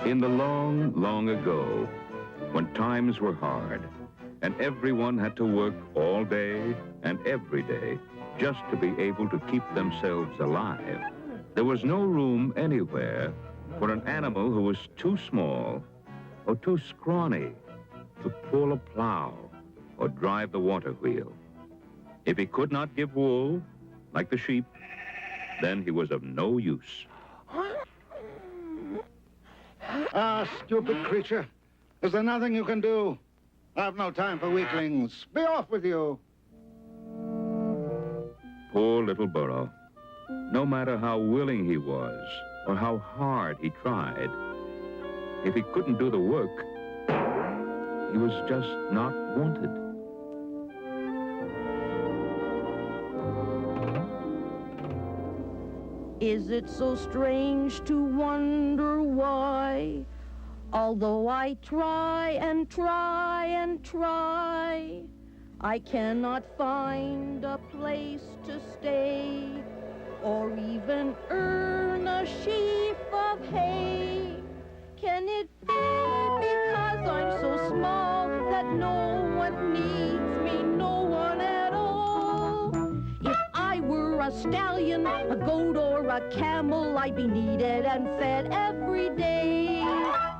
In the long, long ago, when times were hard, and everyone had to work all day and every day just to be able to keep themselves alive, there was no room anywhere for an animal who was too small or too scrawny to pull a plow or drive the water wheel. If he could not give wool, like the sheep, then he was of no use. Ah, stupid creature. Is there nothing you can do? I've no time for weaklings. Be off with you. Poor little Burro. No matter how willing he was or how hard he tried, if he couldn't do the work, he was just not wanted. Is it so strange to wonder why, although I try and try and try, I cannot find a place to stay or even earn a sheaf of hay? Can it be because I'm so small that no one needs me, no one at all? If I were a stallion, a goat, or a camel, I'd be needed and fed every day.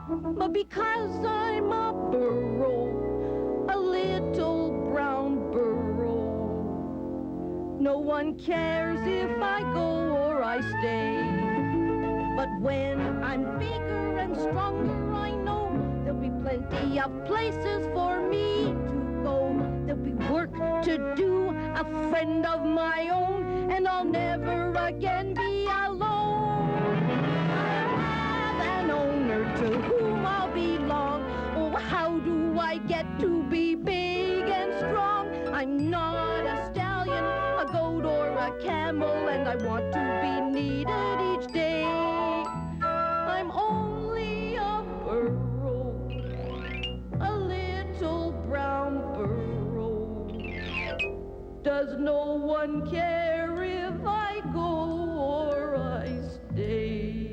But because I'm a burro, a little brown burro, no one cares if I go or I stay. But when I'm bigger and stronger, I know there'll be plenty of places for me to go. There'll be work to do, a friend of my own, and I'll never again be alone. I'll have an owner to whom I'll belong. Oh, how do I get to be big and strong? I'm not a stallion, a goat, or a camel, and I want to be needed each day. I'm only a burro, a little brown burro. Does no one care if I go or I stay?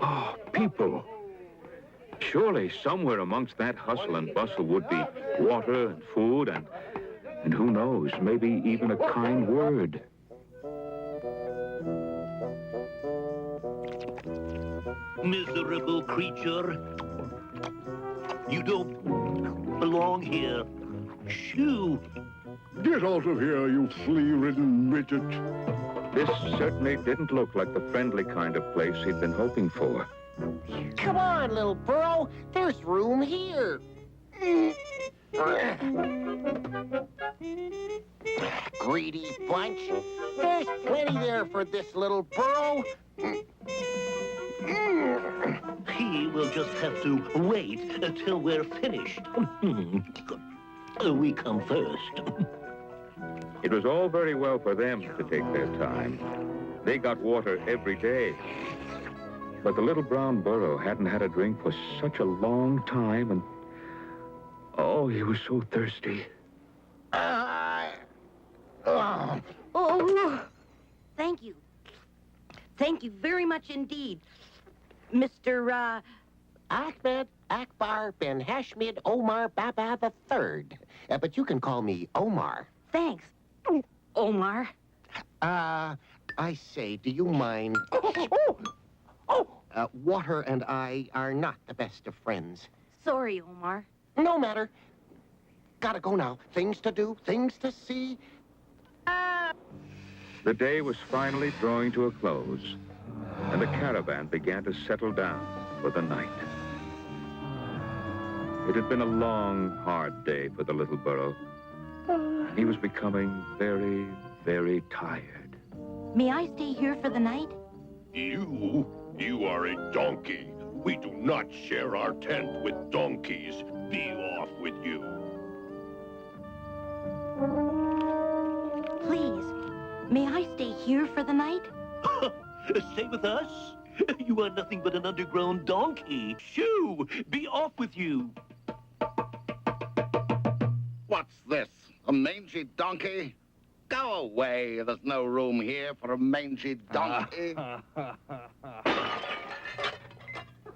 Oh, people. Surely somewhere amongst that hustle and bustle would be water and food and who knows, maybe even a kind word. Miserable creature. You don't belong here. Shoo! Get out of here, you flea-ridden midget. This certainly didn't look like the friendly kind of place he'd been hoping for. Come on, little burro. There's room here. Greedy bunch. There's plenty there for this little burro. He will just have to wait until we're finished. We come first. It was all very well for them to take their time. They got water every day. But the little brown burro hadn't had a drink for such a long time, and oh, he was so thirsty. Oh, thank you. Thank you very much indeed, Mr. Ahmed Akbar Ben Hashmid Omar Baba III. But you can call me Omar. Thanks, Omar. I say, do you mind? Water and I are not the best of friends. Sorry, Omar. No matter. Gotta go now. Things to do, things to see. The day was finally drawing to a close, and the caravan began to settle down for the night. It had been a long, hard day for the little burro. He was becoming very, very tired. May I stay here for the night? You are a donkey. We do not share our tent with donkeys. Be off with you. Please, May I stay here for the night? Stay with us? You are nothing but an underground donkey. Shoo! Be off with you. What's this? A mangy donkey? Go away. There's no room here for a mangy donkey.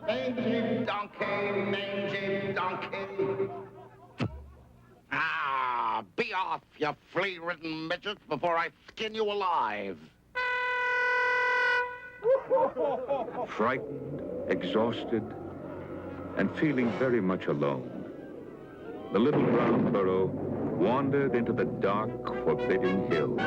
Mangy donkey, mangy donkey. Ah, be off, you flea-ridden midget, before I skin you alive. Frightened, exhausted, and feeling very much alone, the Little Brown Burro wandered into the dark, forbidding hills.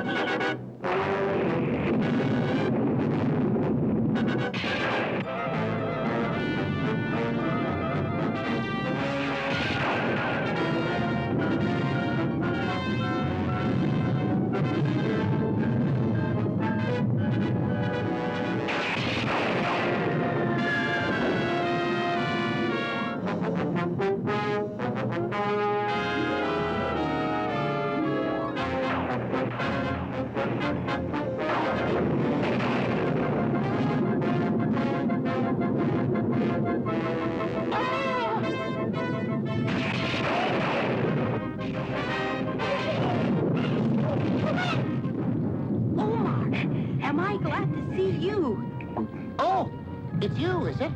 Am I glad to see you? Oh, it's you, is it?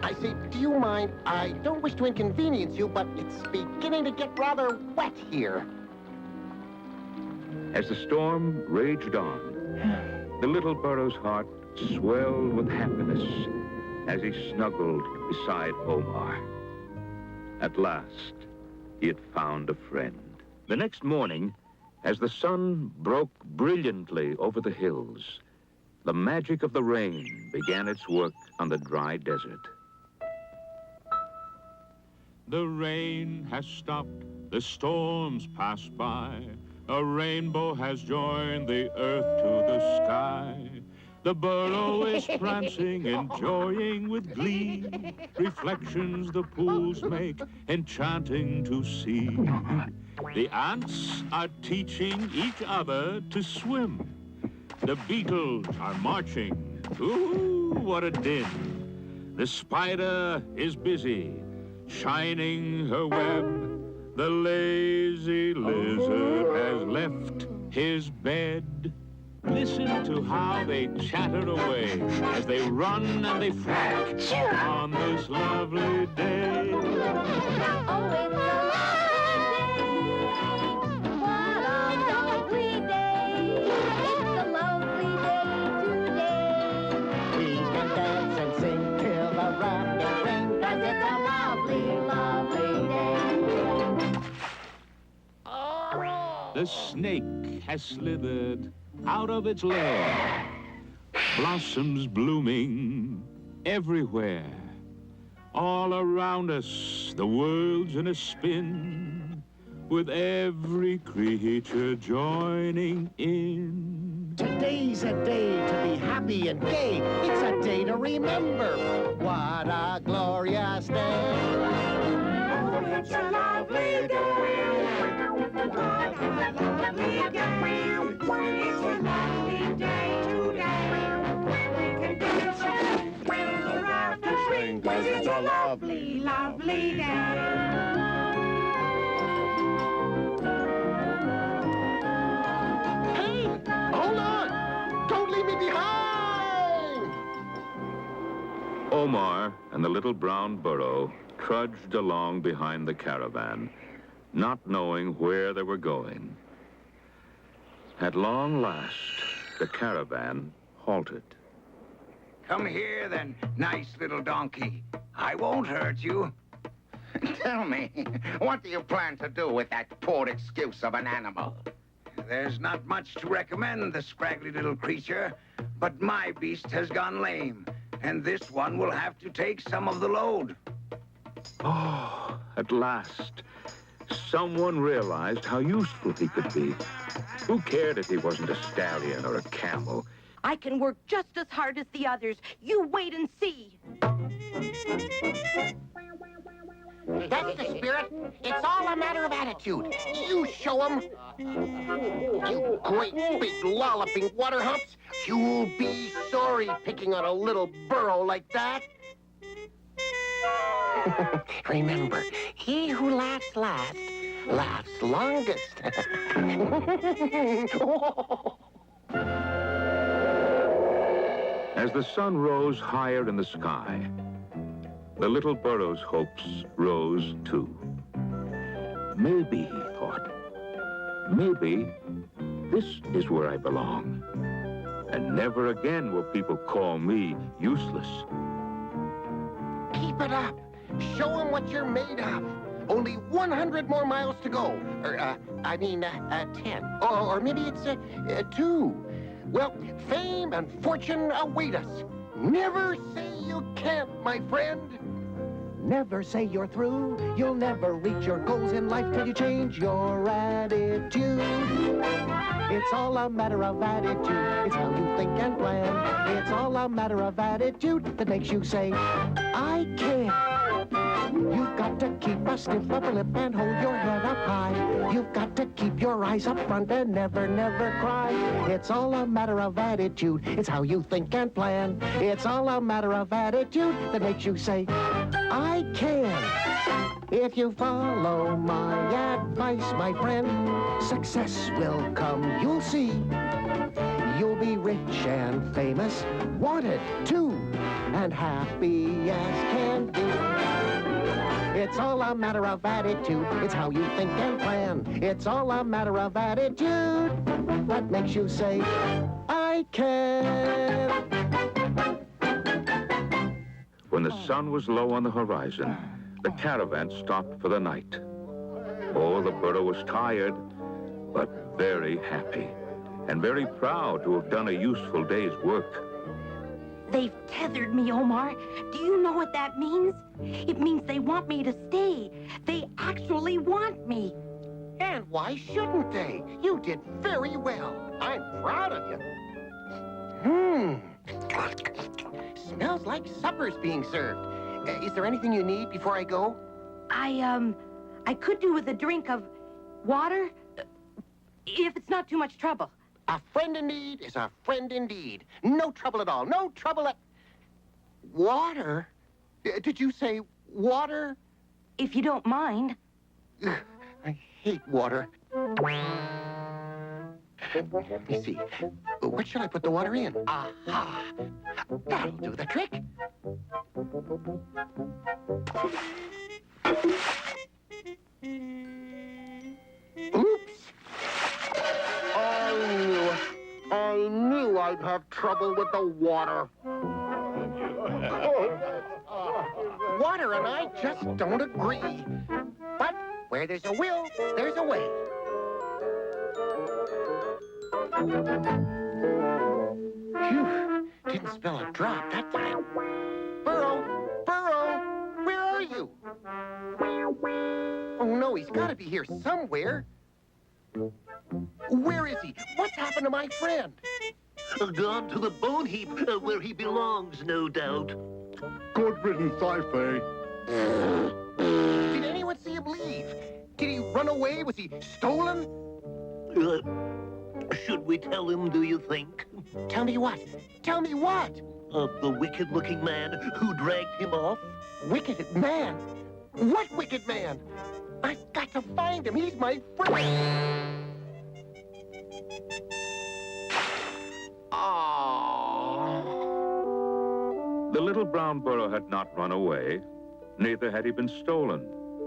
I say, do you mind? I don't wish to inconvenience you, but it's beginning to get rather wet here. As the storm raged on, the little burro's heart swelled with happiness as he snuggled beside Omar. At last, he had found a friend. The next morning, as the sun broke brilliantly over the hills, the magic of the rain began its work on the dry desert. The rain has stopped, the storms passed by. A rainbow has joined the earth to the sky. The burro is prancing, enjoying with glee. Reflections the pools make, enchanting to see. The ants are teaching each other to swim. The beetles are marching. Ooh, what a din. The spider is busy, shining her web. The lazy lizard has left his bed. Listen to how they chatter away as they run and they frolic on this lovely day. Oh, it's a lovely day. What a lovely day. It's a lovely day today. We can dance and sing till the rafters ring, 'cause it's a lovely, lovely day. The snake has slithered out of its lair. Blossoms blooming everywhere. All around us, the world's in a spin, with every creature joining in. Today's a day to be happy and gay. It's a day to remember. What a glorious day. Oh, it's a lovely day. What a lovely day. It's a lovely day today. We can dance and when the rafters ring, 'cause it's a lovely, lovely day. Hey, hold on! Don't leave me behind! Omar and the Little Brown Burro trudged along behind the caravan, not knowing where they were going. At long last, the caravan halted. Come here, then, nice little donkey. I won't hurt you. Tell me, what do you plan to do with that poor excuse of an animal? There's not much to recommend the scraggly little creature, but my beast has gone lame, and this one will have to take some of the load. Oh, at last, someone realized how useful he could be. Who cared if he wasn't a stallion or a camel? I can work just as hard as the others. You wait and see. That's the spirit. It's all a matter of attitude. You show 'em. You great big lolloping water humps. You'll be sorry picking on a little burro like that. Remember, he who laughs last, laughs longest. As the sun rose higher in the sky, the little burro's hopes rose too. Maybe, he thought, maybe this is where I belong. And never again will people call me useless. Keep it up. Show 'em what you're made of. Only 100 more miles to go. Or, 10. Or maybe it's 2. Well, fame and fortune await us. Never say you can't, my friend. Never say you're through. You'll never reach your goals in life till you change your attitude. It's all a matter of attitude. It's how you think and plan. It's all a matter of attitude that makes you say, I can. You've got to keep a stiff upper lip and hold your head up high. You've got to keep your eyes up front and never, never cry. It's all a matter of attitude. It's how you think and plan. It's all a matter of attitude that makes you say, I can. If you follow my advice, my friend, success will come, you'll see. You'll be rich and famous, wanted too, and happy as can be. It's all a matter of attitude. It's how you think and plan. It's all a matter of attitude that makes you say, I can. When the sun was low on the horizon, the caravan stopped for the night. Oh, the burro was tired, but very happy, and very proud to have done a useful day's work. They've tethered me, Omar. Do you know what that means? It means they want me to stay. They actually want me. And why shouldn't they? You did very well. I'm proud of you. Smells like supper's being served. Is there anything you need before I go? I could do with a drink of water, if it's not too much trouble. A friend in need is a friend indeed. No trouble at all. No trouble at... Water? Did you say water? If you don't mind. I hate water. Let me see. What should I put the water in? Aha! That'll do the trick. Oops! I knew I'd have trouble with the water. Water and I just don't agree. But where there's a will, there's a way. Phew, didn't spill a drop that time. Burro, where are you? Oh no, he's gotta be here somewhere. Where is he? What's happened to my friend? Gone to the bone heap, where he belongs, no doubt. Good riddance, I say. Did anyone see him leave? Did he run away? Was he stolen? Should we tell him, do you think? Tell me what? Tell me what? The wicked-looking man who dragged him off? Wicked man? What wicked man? I've got to find him. He's my friend. Oh. The little brown burro had not run away. Neither had he been stolen,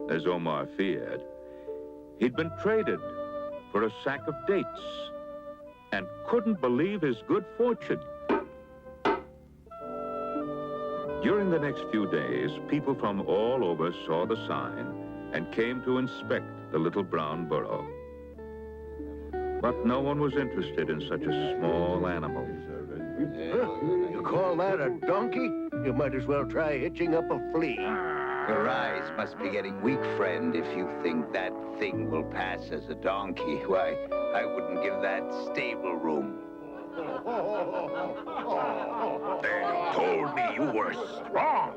as Omar feared. He'd been traded for a sack of dates and couldn't believe his good fortune. During the next few days, people from all over saw the sign and came to inspect the little brown burro. But no one was interested in such a small animal. You call that a donkey? You might as well try hitching up a flea. Your eyes must be getting weak, friend, if you think that thing will pass as a donkey. Why, I wouldn't give that stable room. They told me you were strong,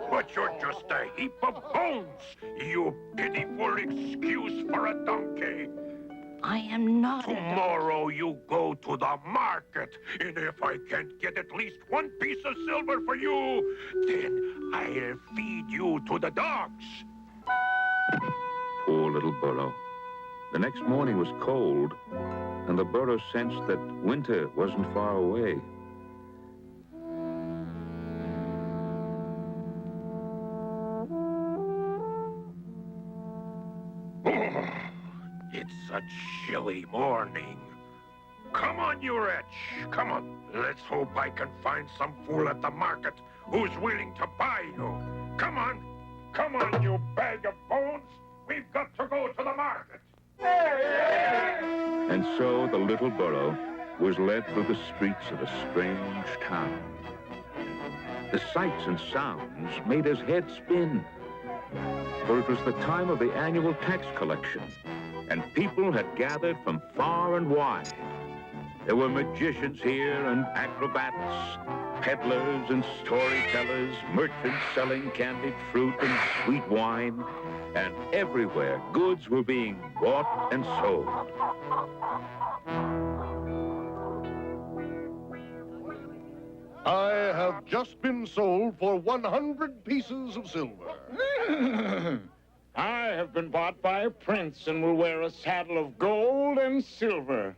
but you're just a heap of bones, you pitiful excuse for a donkey. I am not Tomorrow you go to the market, and if I can't get at least one piece of silver for you, then I'll feed you to the dogs. Poor little burro. The next morning was cold, and the burro sensed that winter wasn't far away. It's a chilly morning. Come on, you wretch. Come on. Let's hope I can find some fool at the market who's willing to buy you. Come on. Come on, you bag of bones. We've got to go to the market. And so the little burro was led through the streets of a strange town. The sights and sounds made his head spin, for it was the time of the annual tax collection, and people had gathered from far and wide. There were magicians here and acrobats, peddlers and storytellers, merchants selling candied fruit and sweet wine, and everywhere goods were being bought and sold. I have just been sold for 100 pieces of silver. I have been bought by a prince and will wear a saddle of gold and silver.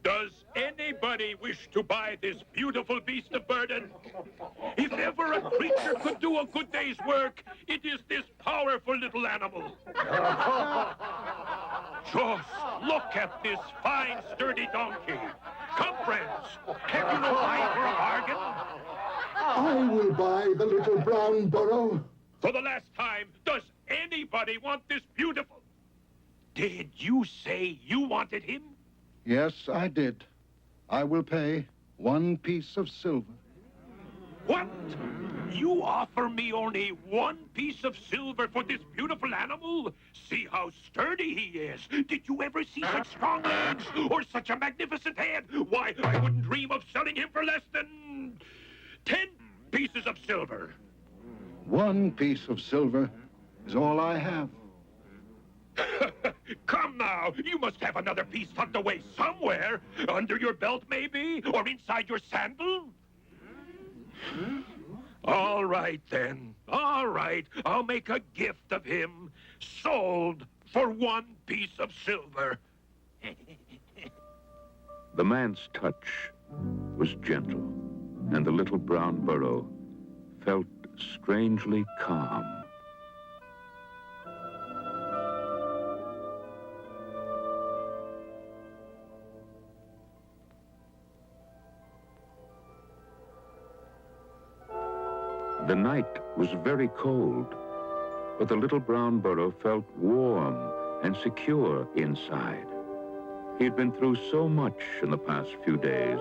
Does anybody wish to buy this beautiful beast of burden? If ever a creature could do a good day's work, it is this powerful little animal. Just look at this fine, sturdy donkey. Come, friends. Have you no eye for a bargain? I will buy the Little Brown Burro. For the last time, does anybody want this beautiful? Did you say you wanted him? Yes, I did. I will pay 1 piece of silver. What? You offer me only 1 piece of silver for this beautiful animal? See how sturdy he is. Did you ever see such strong legs or such a magnificent head? Why, I wouldn't dream of selling him for less than 10 pieces of silver. 1 piece of silver is all I have. Come now, you must have another piece tucked away somewhere. Under your belt, maybe? Or inside your sandal? All right, then. All right, I'll make a gift of him. Sold for 1 piece of silver. The man's touch was gentle, and the little brown burro felt strangely calm. The night was very cold, but the little brown burro felt warm and secure inside. He'd been through so much in the past few days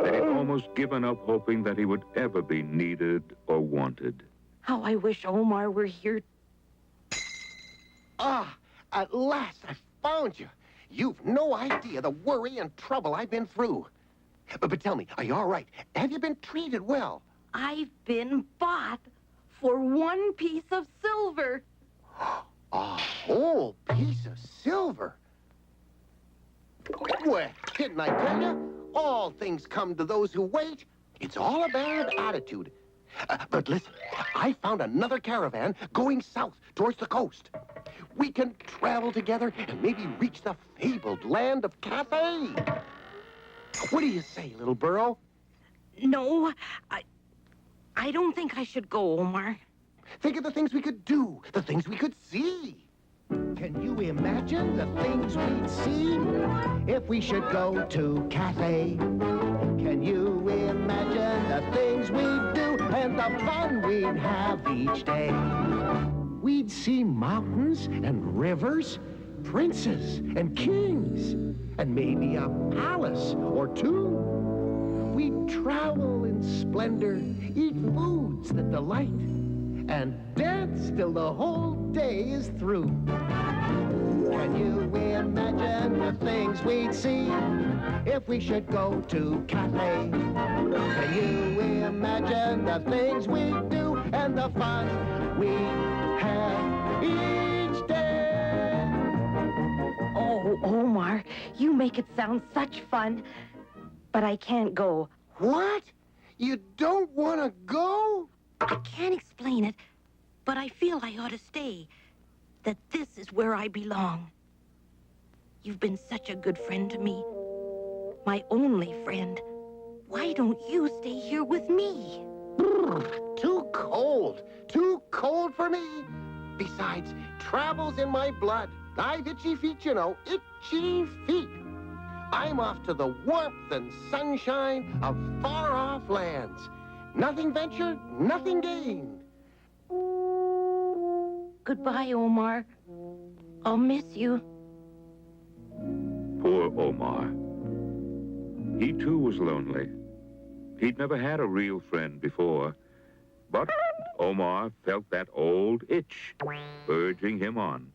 that he'd almost given up hoping that he would ever be needed or wanted. How I wish Omar were here. Ah, at last I found you. You've no idea the worry and trouble I've been through. But tell me, are you all right? Have you been treated well? I've been bought for 1 piece of silver. A whole piece of silver? Well, didn't I tell you? All things come to those who wait. It's all a matter of attitude. But listen, I found another caravan going south towards the coast. We can travel together and maybe reach the fabled land of Cathay. What do you say, little burro? No, I don't think I should go, Omar. Think of the things we could do, the things we could see. Can you imagine the things we'd see if we should go to Cathay? Can you imagine the things we'd do and the fun we'd have each day? We'd see mountains and rivers, princes and kings, and maybe a palace or two. We'd travel in splendor, eat foods that delight, and dance till the whole day is through. Can you imagine the things we'd see if we should go to Cathay? Can you imagine the things we'd do and the fun we'd have each day? Oh, Omar, you make it sound such fun, but I can't go. What? You don't want to go? I can't explain it, but I feel I ought to stay. That this is where I belong. You've been such a good friend to me. My only friend. Why don't you stay here with me? Too cold. Too cold for me. Besides, travel's in my blood. I've itchy feet, you know. Itchy feet. I'm off to the warmth and sunshine of far-off lands. Nothing ventured, nothing gained. Goodbye, Omar. I'll miss you. Poor Omar. He too was lonely. He'd never had a real friend before. But Omar felt that old itch urging him on.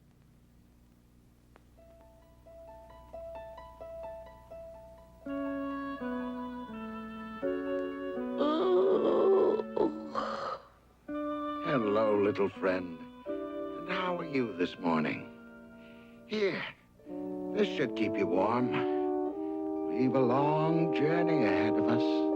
Hello, little friend. And how are you this morning? Here, this should keep you warm. We've a long journey ahead of us.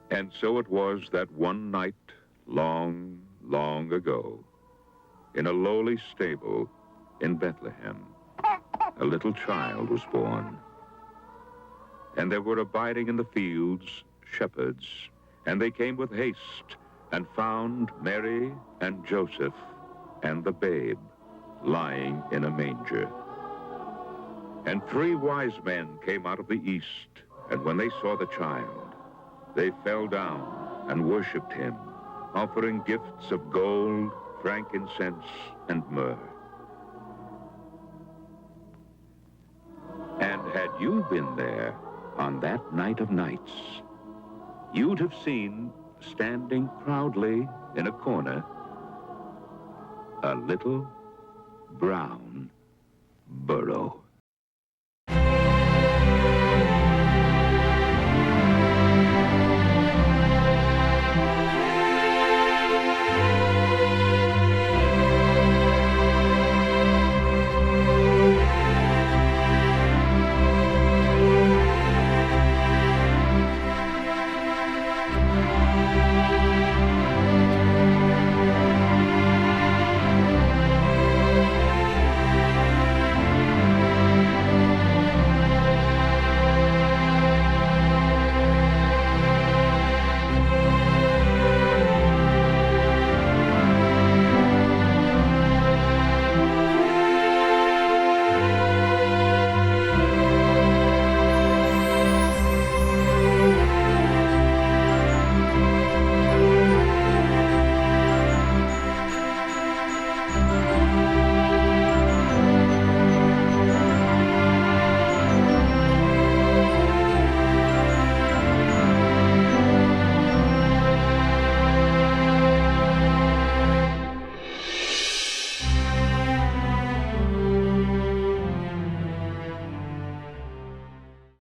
And so it was that one night, long, long ago, in a lowly stable in Bethlehem, a little child was born. And there were abiding in the fields shepherds, and they came with haste and found Mary and Joseph and the babe lying in a manger. And 3 wise men came out of the east, and when they saw the child, they fell down and worshipped him, offering gifts of gold, frankincense, and myrrh. And had you been there on that night of nights, you'd have seen, standing proudly in a corner, a little brown burro.